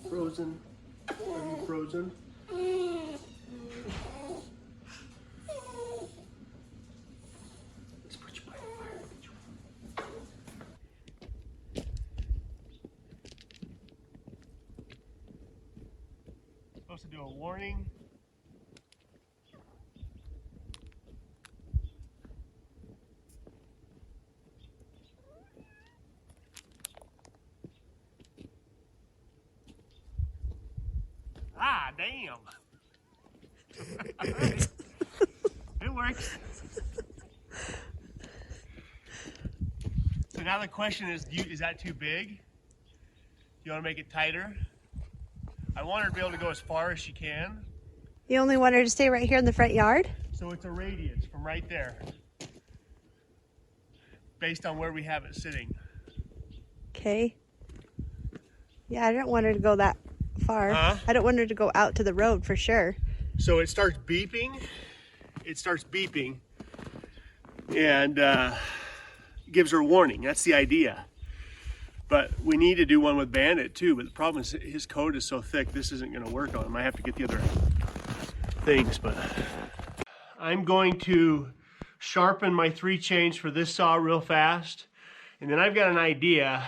you frozen? Are you frozen? Let's put you by the fire. Supposed to do a warning. Ah, damn. Right. It works. So now the question is that too big? Do you want to make it tighter? I want her to be able to go as far as she can. You only want her to stay right here in the front yard? So it's a radius from right there, based on where we have it sitting. Okay. Yeah, I don't want her to go that far. Huh? I don't want her to go out to the road for sure. So it starts beeping. It starts beeping and gives her a warning. That's the idea. But we need to do one with Bandit too. But the problem is his coat is so thick, this isn't going to work on him. I have to get the other things. But I'm going to sharpen my 3 chains for this saw real fast. And then I've got an idea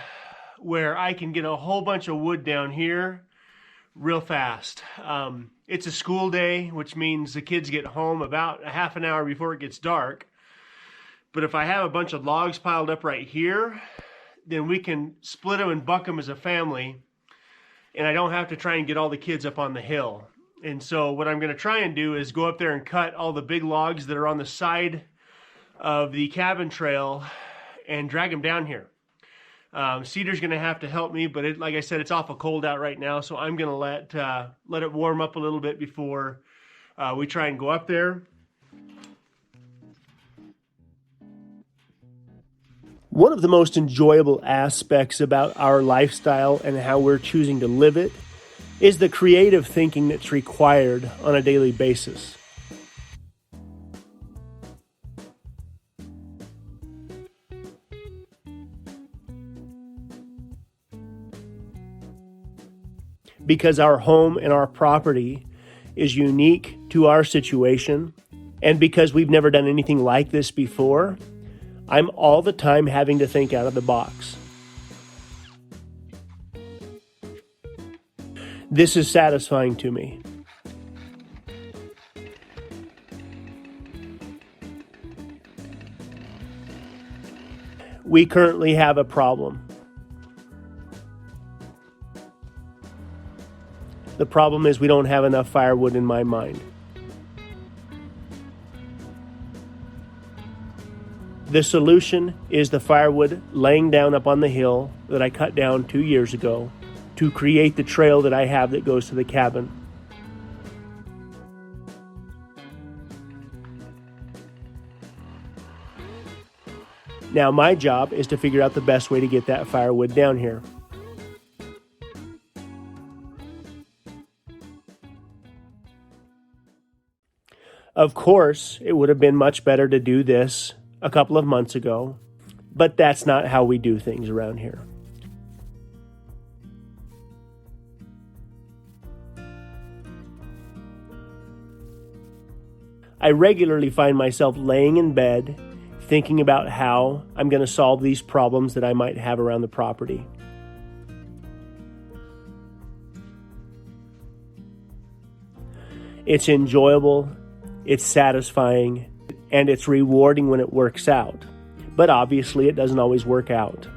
where I can get a whole bunch of wood down here real fast. It's a school day, which means the kids get home about a half an hour before it gets dark. But if I have a bunch of logs piled up right here, then we can split them and buck them as a family, and I don't have to try and get all the kids up on the hill. And so what I'm going to try and do is go up there and cut all the big logs that are on the side of the cabin trail and drag them down here. Cedar's going to have to help me, but like I said, it's awful cold out right now, so I'm going to let it warm up a little bit before we try and go up there. One of the most enjoyable aspects about our lifestyle and how we're choosing to live it is the creative thinking that's required on a daily basis. Because our home and our property is unique to our situation, and because we've never done anything like this before, I'm all the time having to think out of the box. This is satisfying to me. We currently have a problem. The problem is we don't have enough firewood in my mind. The solution is the firewood laying down up on the hill that I cut down 2 years ago to create the trail that I have that goes to the cabin. Now my job is to figure out the best way to get that firewood down here. Of course, it would have been much better to do this a couple of months ago, but that's not how we do things around here. I regularly find myself laying in bed thinking about how I'm going to solve these problems that I might have around the property. It's enjoyable, it's satisfying, and it's rewarding when it works out. But obviously it doesn't always work out.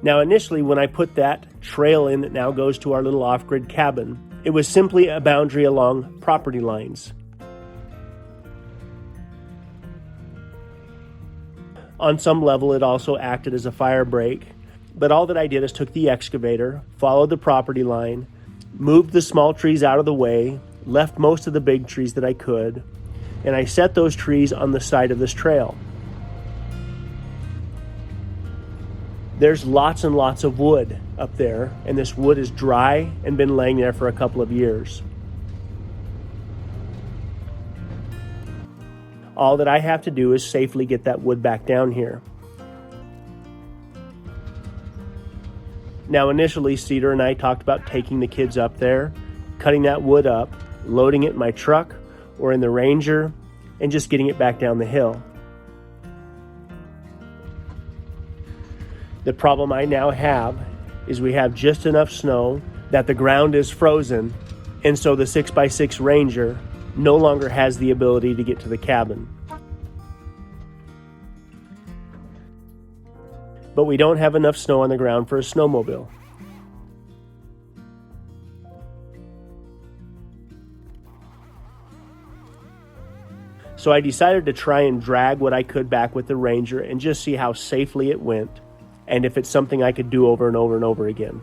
Now initially when I put that trail in that now goes to our little off-grid cabin, it was simply a boundary along property lines. On some level it also acted as a fire break, but all that I did is took the excavator, followed the property line, moved the small trees out of the way, left most of the big trees that I could, and I set those trees on the side of this trail. There's lots and lots of wood up there, and this wood is dry and been laying there for a couple of years. All that I have to do is safely get that wood back down here. Now initially Cedar and I talked about taking the kids up there, cutting that wood up, loading it in my truck or in the Ranger, and just getting it back down the hill. The problem I now have is we have just enough snow that the ground is frozen, and so the 6x6 Ranger no longer has the ability to get to the cabin. But we don't have enough snow on the ground for a snowmobile. So I decided to try and drag what I could back with the Ranger and just see how safely it went, and if it's something I could do over and over and over again.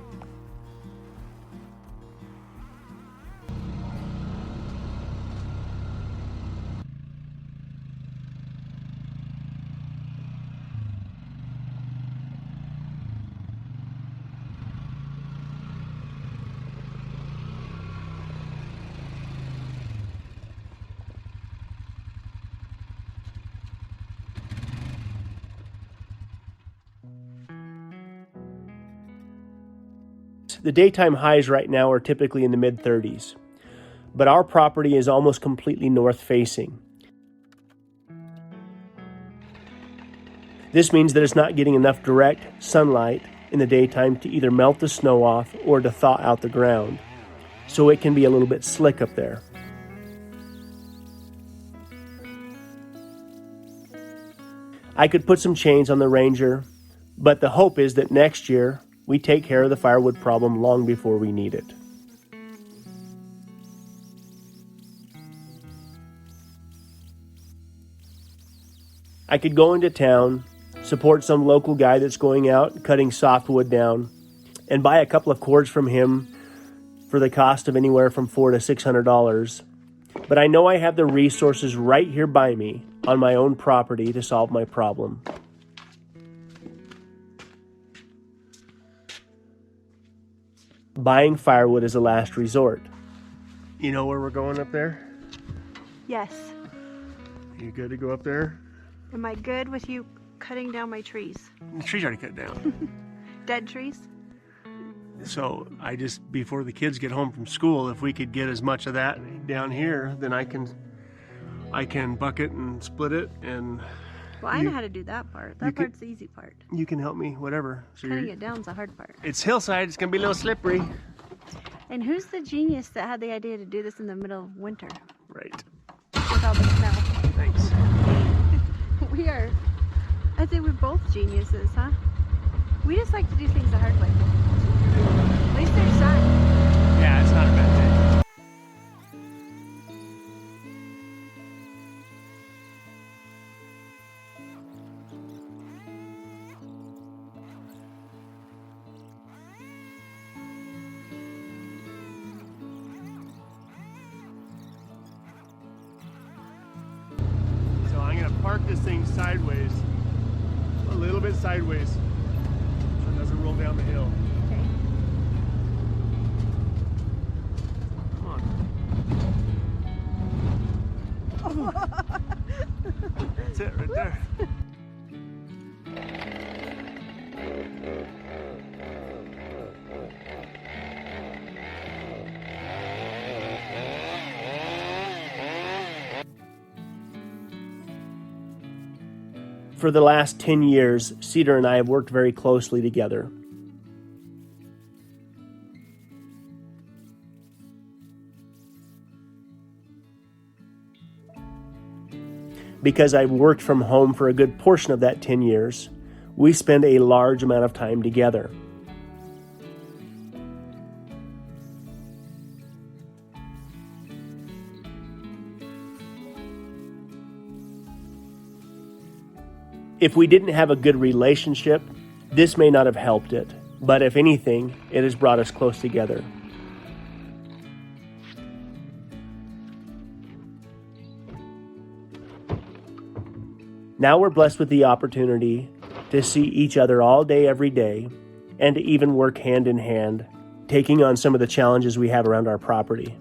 The daytime highs right now are typically in the mid-30s, but our property is almost completely north-facing. This means that it's not getting enough direct sunlight in the daytime to either melt the snow off or to thaw out the ground, so it can be a little bit slick up there. I could put some chains on the Ranger, but the hope is that next year we take care of the firewood problem long before we need it. I could go into town, support some local guy that's going out cutting softwood down, and buy a couple of cords from him for the cost of anywhere from $400 to $600. But I know I have the resources right here by me on my own property to solve my problem. Buying firewood is a last resort. You know where we're going up there? Yes. You good to go up there? Am I good with you cutting down my trees? The tree's already cut down. Dead trees? So I just, before the kids get home from school, if we could get as much of that down here, then I can bucket and split it, and Well, I know how to do that part. That part's the easy part. you can help me, whatever. So Cutting it down's the hard part. it's hillside, it's gonna be a little slippery. And who's the genius that had the idea to do this in the middle of winter Right. with all the snow? Thanks. We are, I think we're both geniuses, huh? We just like to do things the hard way. At least there's sun. Yeah, it's not a bad day. So I'm gonna park this thing sideways, a little bit sideways, so it doesn't roll down the hill. Okay. Come on. That's it right there. For the last 10 years, Cedar and I have worked very closely together. Because I've worked from home for a good portion of that 10 years, we spend a large amount of time together. If we didn't have a good relationship, this may not have helped it, but if anything, it has brought us close together. Now we're blessed with the opportunity to see each other all day, every day, and to even work hand in hand, taking on some of the challenges we have around our property.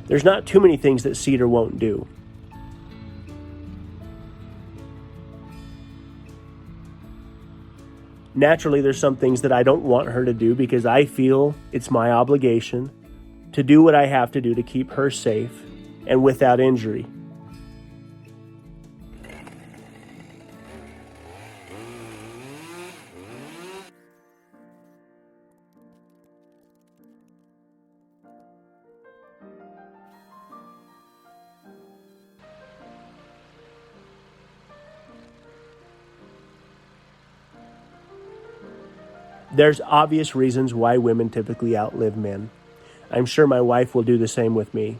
There's not too many things that Cedar won't do. Naturally, there's some things that I don't want her to do because I feel it's my obligation to do what I have to do to keep her safe and without injury. There's obvious reasons why women typically outlive men. I'm sure my wife will do the same with me.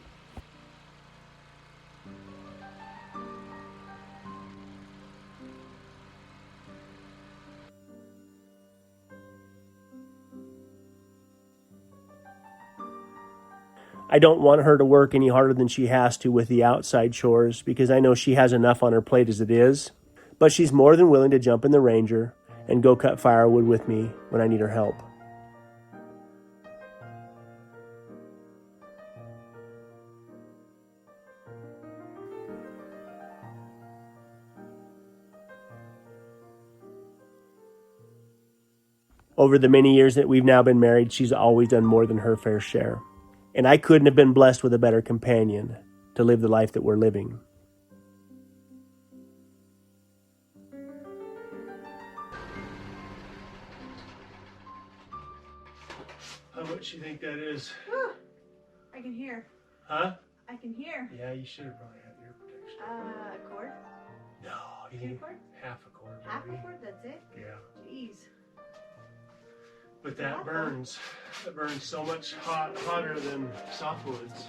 I don't want her to work any harder than she has to with the outside chores because I know she has enough on her plate as it is, but she's more than willing to jump in the Ranger and go cut firewood with me when I need her help. Over the many years that we've now been married, she's always done more than her fair share. And I couldn't have been blessed with a better companion to live the life that we're living. How much do you think that is? I can hear. Huh? I can hear. Yeah, you should have probably had ear protection. A cord? No, you Two need cord? half a cord. Half a Maybe. cord? That's it? Yeah. Jeez. But that burns. That burns so much hotter than softwoods.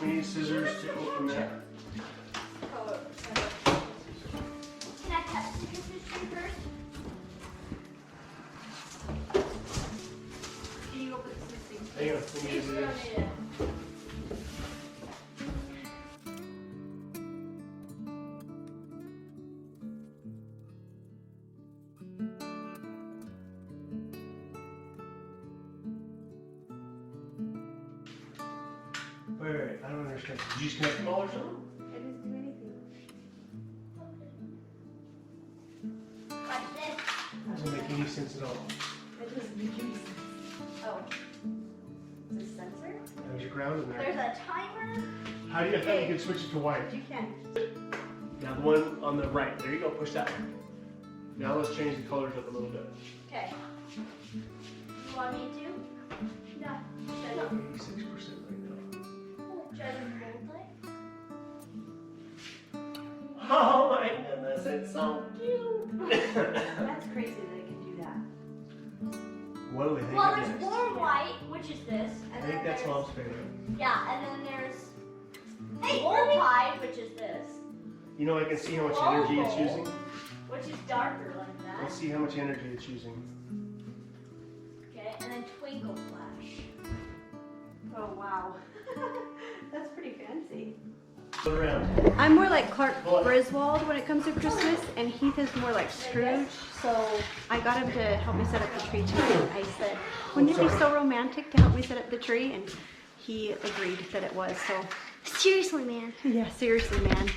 We need scissors to open that. Can I cut the scissors first? Can you open this thing? Hang on, we need to do this. Wait, I don't understand. Did you just connect them all or something? I didn't do anything. Like this. Doesn't make any sense at all. That doesn't make any sense. Oh. Is this a sensor? There's your ground in There's there. a timer. How do you think you can switch it to white? You can. Now the one on the right. There you go. Push that one. Now let's change the colors up a little bit. Okay. You want me to? Yeah. 86% right now. Should I hold it? Oh my goodness, it's so cute. That's crazy that I can do that. What do we think Well, of there's next? warm white, which is this. I And think then that's there's, Mom's favorite. yeah, and then there's gold tide, which is this. You know, I can see how much energy it's using. Which is darker like that. Let's see how much energy it's using. and then Twinkle Flash. Oh wow. That's pretty fancy. Go around. I'm more like Clark Griswold when it comes to Christmas, and Heath is more like Scrooge. So I got him to help me set up the tree tonight. I said, wouldn't it be so romantic to help me set up the tree? And he agreed that it was. So Seriously, man. yeah, seriously, man.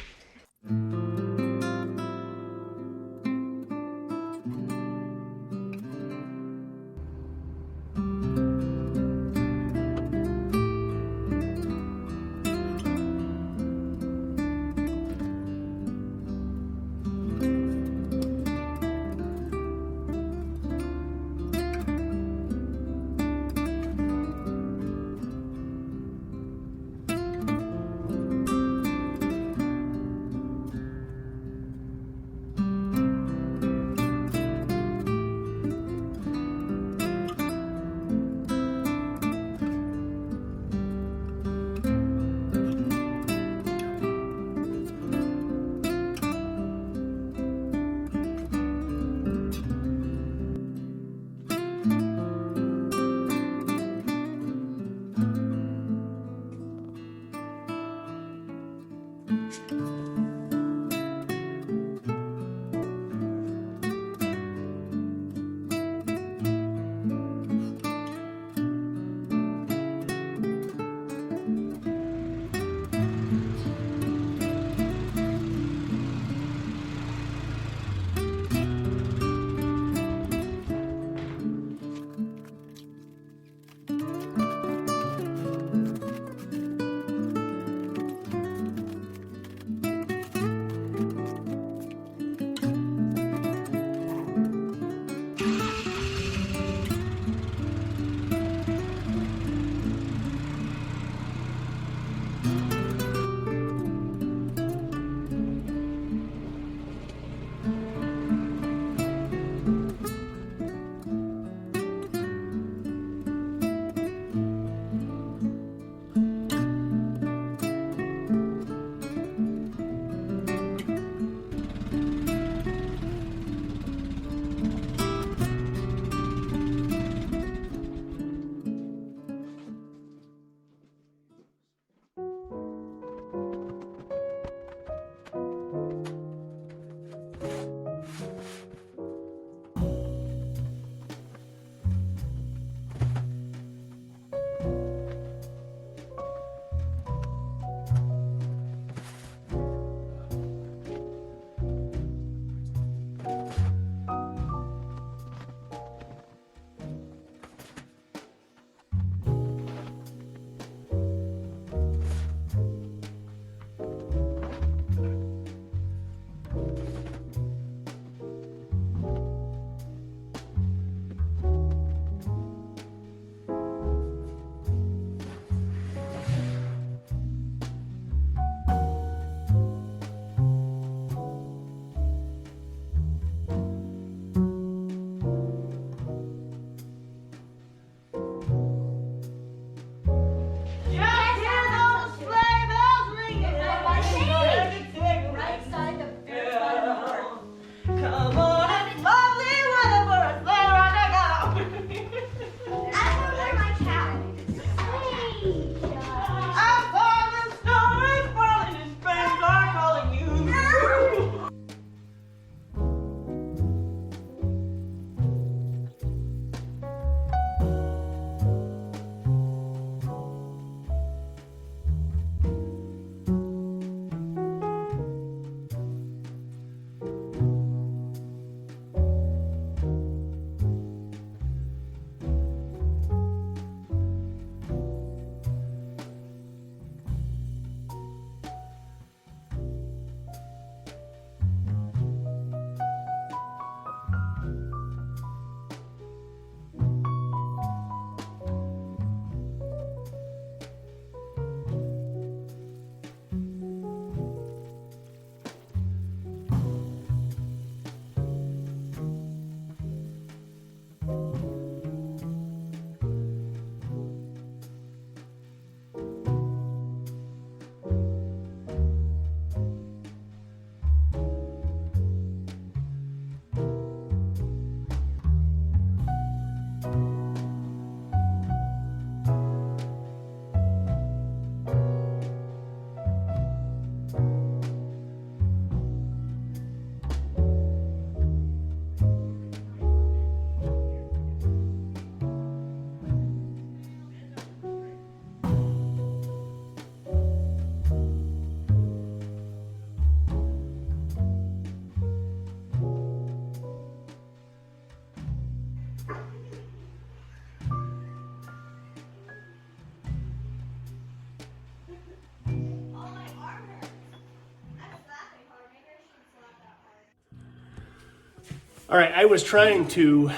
All right, I was trying to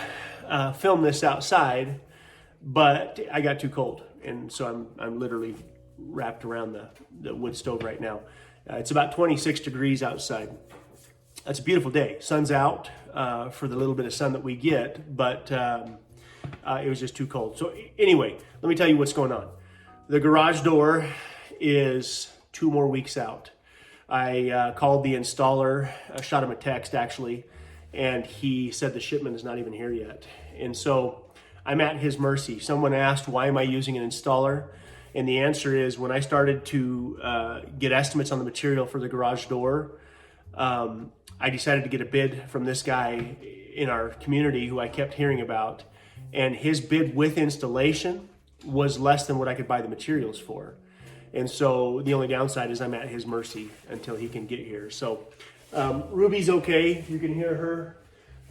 film this outside, but I got too cold, and so I'm literally wrapped around the wood stove right now. It's about 26 degrees outside. It's a beautiful day. Sun's out for the little bit of sun that we get, but it was just too cold. So anyway, let me tell you what's going on. The garage door is 2 more weeks out. I called the installer, shot him a text actually, and he said the shipment is not even here yet. And so I'm at his mercy. Someone asked, why am I using an installer? And the answer is, when I started to get estimates on the material for the garage door, I decided to get a bid from this guy in our community who I kept hearing about. And his bid with installation was less than what I could buy the materials for. And so the only downside is I'm at his mercy until he can get here. So Ruby's okay. You can hear her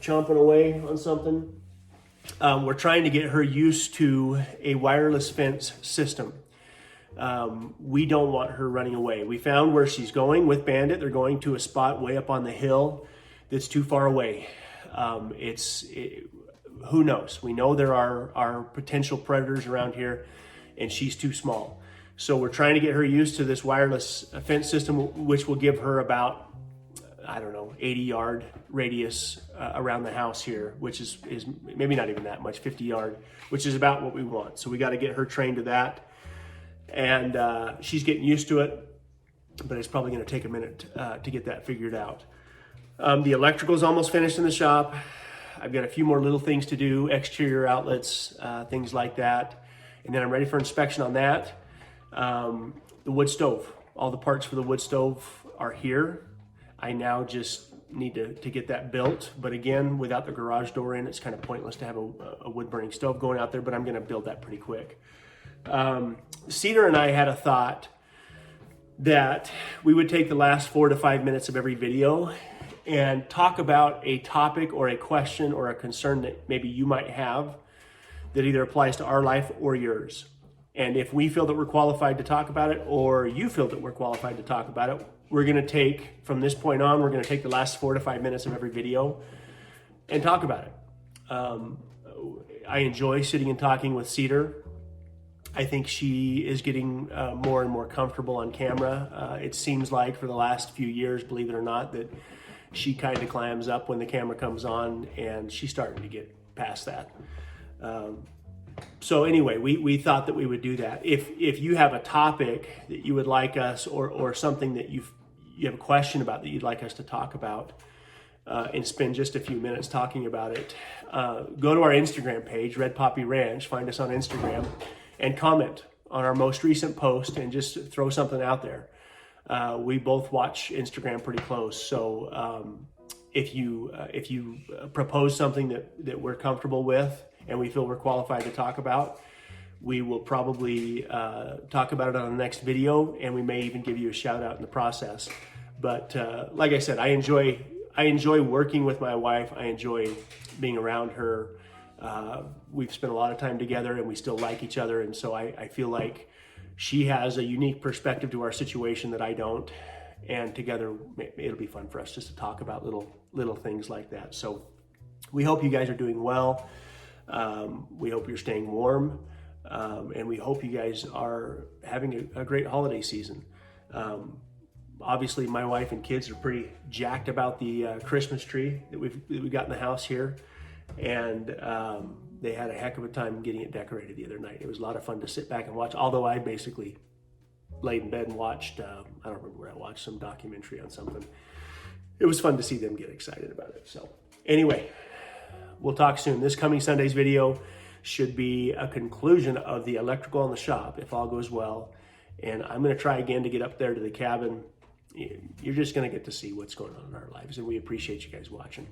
chomping away on something. We're trying to get her used to a wireless fence system. We don't want her running away. We found where she's going with Bandit. They're going to a spot way up on the hill that's too far away. Who knows? We know there are potential predators around here, and she's too small. So we're trying to get her used to this wireless fence system, which will give her about, 80-yard radius around the house here, which is maybe not even that much, 50-yard, which is about what we want. So we got to get her trained to that. And she's getting used to it, but it's probably going to take a minute to get that figured out. The electrical is almost finished in the shop. I've got a few more little things to do, exterior outlets, things like that. And then I'm ready for inspection on that. The wood stove, all the parts for the wood stove are here. I now just need to get that built. But again, without the garage door in, it's kind of pointless to have a wood burning stove going out there, but I'm going to build that pretty quick. Cedar and I had a thought that we would take the last 4 to 5 minutes of every video and talk about a topic or a question or a concern that maybe you might have that either applies to our life or yours. And if we feel that we're qualified to talk about it, or you feel that we're qualified to talk about it, we're going to take, from this point on, we're going to take the last 4 to 5 minutes of every video and talk about it. I enjoy sitting and talking with Cedar. I think she is getting more and more comfortable on camera. It seems like for the last few years, believe it or not, that she kind of clams up when the camera comes on, and she's starting to get past that. So anyway, we thought that we would do that. If you have a topic that you would like us, or something that you have a question about that you'd like us to talk about, and spend just a few minutes talking about it, go to our Instagram page, Red Poppy Ranch, find us on Instagram, and comment on our most recent post and just throw something out there. We both watch Instagram pretty close, so if you propose something that we're comfortable with and we feel we're qualified to talk about, we will probably talk about it on the next video, and we may even give you a shout out in the process. But like I said, I enjoy working with my wife. I enjoy being around her. We've spent a lot of time together, and we still like each other, and so I feel like she has a unique perspective to our situation that I don't, and together it'll be fun for us just to talk about little things like that. So we hope you guys are doing well. We hope you're staying warm, and we hope you guys are having a great holiday season. Obviously, my wife and kids are pretty jacked about the Christmas tree that we got in the house here, and they had a heck of a time getting it decorated the other night. It was a lot of fun to sit back and watch, although I basically laid in bed and watched, I don't remember where I watched, some documentary on something. It was fun to see them get excited about it. So anyway, we'll talk soon. This coming Sunday's video should be a conclusion of the electrical in the shop, if all goes well. And I'm going to try again to get up there to the cabin. You're just going to get to see what's going on in our lives, and we appreciate you guys watching.